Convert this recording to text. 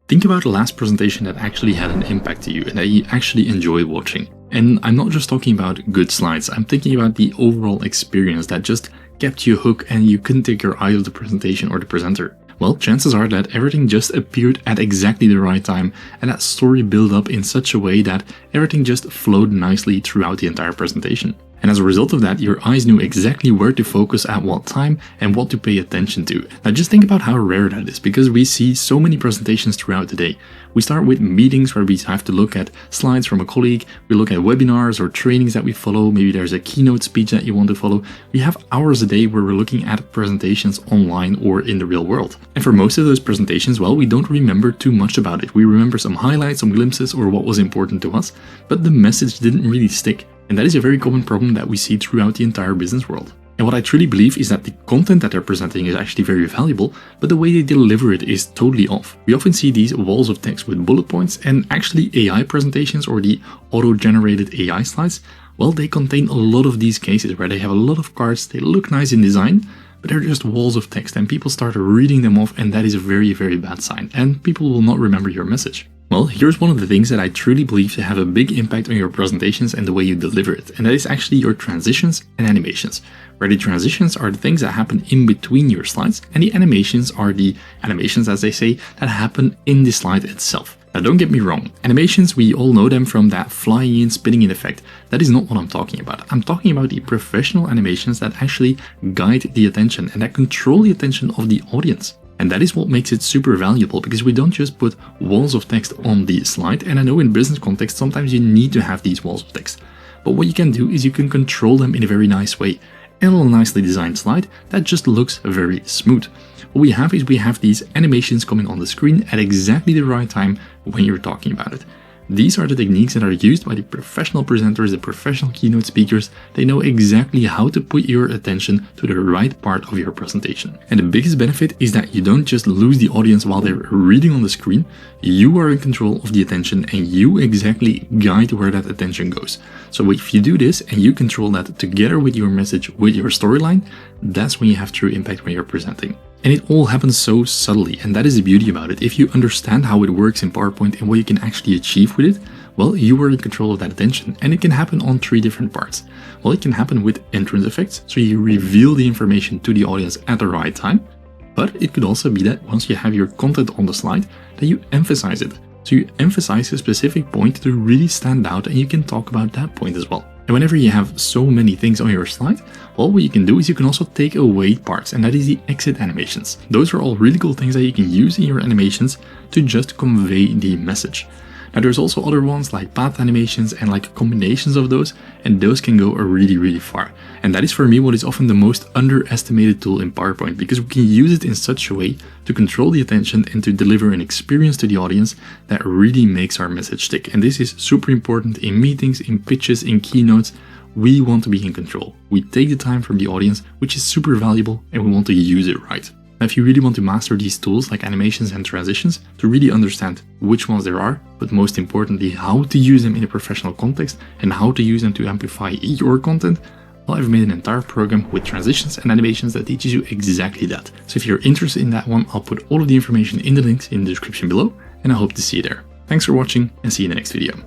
Think about the last presentation that actually had an impact to you and that you actually enjoyed watching. And I'm not just talking about good slides, I'm thinking about the overall experience that just kept you hooked and you couldn't take your eye off the presentation or the presenter. Well, chances are that everything just appeared at exactly the right time and that story built up in such a way that everything just flowed nicely throughout the entire presentation. And as a result of that, your eyes knew exactly where to focus at what time and what to pay attention to. Now just think about how rare that is, because we see so many presentations throughout the day. We start with meetings where we have to look at slides from a colleague, we look at webinars or trainings that we follow, maybe there's a keynote speech that you want to follow. We have hours a day where we're looking at presentations online or in the real world. And for most of those presentations, well, we don't remember too much about it. We remember some highlights, some glimpses, or what was important to us, but the message didn't really stick. And that is a very common problem that we see throughout the entire business world. And what I truly believe is that the content that they're presenting is actually very valuable, but the way they deliver it is totally off. We often see these walls of text with bullet points, and actually AI presentations or the auto-generated AI slides, well, they contain a lot of these cases where they have a lot of cards, they look nice in design, but they're just walls of text and people start reading them off, and that is a very, very bad sign, and people will not remember your message. Well, here's one of the things that I truly believe to have a big impact on your presentations and the way you deliver it, and that is actually your transitions and animations. Where the transitions are the things that happen in between your slides, and the animations are the animations, as they say, that happen in the slide itself. Now don't get me wrong, animations, we all know them from that flying in, spinning in effect. That is not what I'm talking about. I'm talking about the professional animations that actually guide the attention and that control the attention of the audience. And that is what makes it super valuable, because we don't just put walls of text on the slide, and I know in business context sometimes you need to have these walls of text. But what you can do is you can control them in a very nice way. And on a nicely designed slide, that just looks very smooth. What we have is we have these animations coming on the screen at exactly the right time when you're talking about it. These are the techniques that are used by the professional presenters, the professional keynote speakers. They know exactly how to put your attention to the right part of your presentation. And the biggest benefit is that you don't just lose the audience while they're reading on the screen. You are in control of the attention and you exactly guide where that attention goes. So if you do this and you control that together with your message, with your storyline, that's when you have true impact when you're presenting. And it all happens so subtly, and that is the beauty about it. If you understand how it works in PowerPoint and what you can actually achieve with it, well, you are in control of that attention, and it can happen on 3 different parts. Well, it can happen with entrance effects, so you reveal the information to the audience at the right time, but it could also be that once you have your content on the slide, that you emphasize it. So you emphasize a specific point to really stand out, and you can talk about that point as well. And whenever you have so many things on your slide, well, what you can do is you can also take away parts, and that is the exit animations. Those are all really cool things that you can use in your animations to just convey the message. Now there's also other ones like path animations and like combinations of those, and those can go really, really far. And that is for me what is often the most underestimated tool in PowerPoint, because we can use it in such a way to control the attention and to deliver an experience to the audience that really makes our message stick. And this is super important in meetings, in pitches, in keynotes. We want to be in control. We take the time from the audience, which is super valuable, and we want to use it right. Now, if you really want to master these tools like animations and transitions to really understand which ones there are, but most importantly, how to use them in a professional context and how to use them to amplify your content, well, I've made an entire program with transitions and animations that teaches you exactly that. So if you're interested in that one, I'll put all of the information in the links in the description below, and I hope to see you there. Thanks for watching and see you in the next video.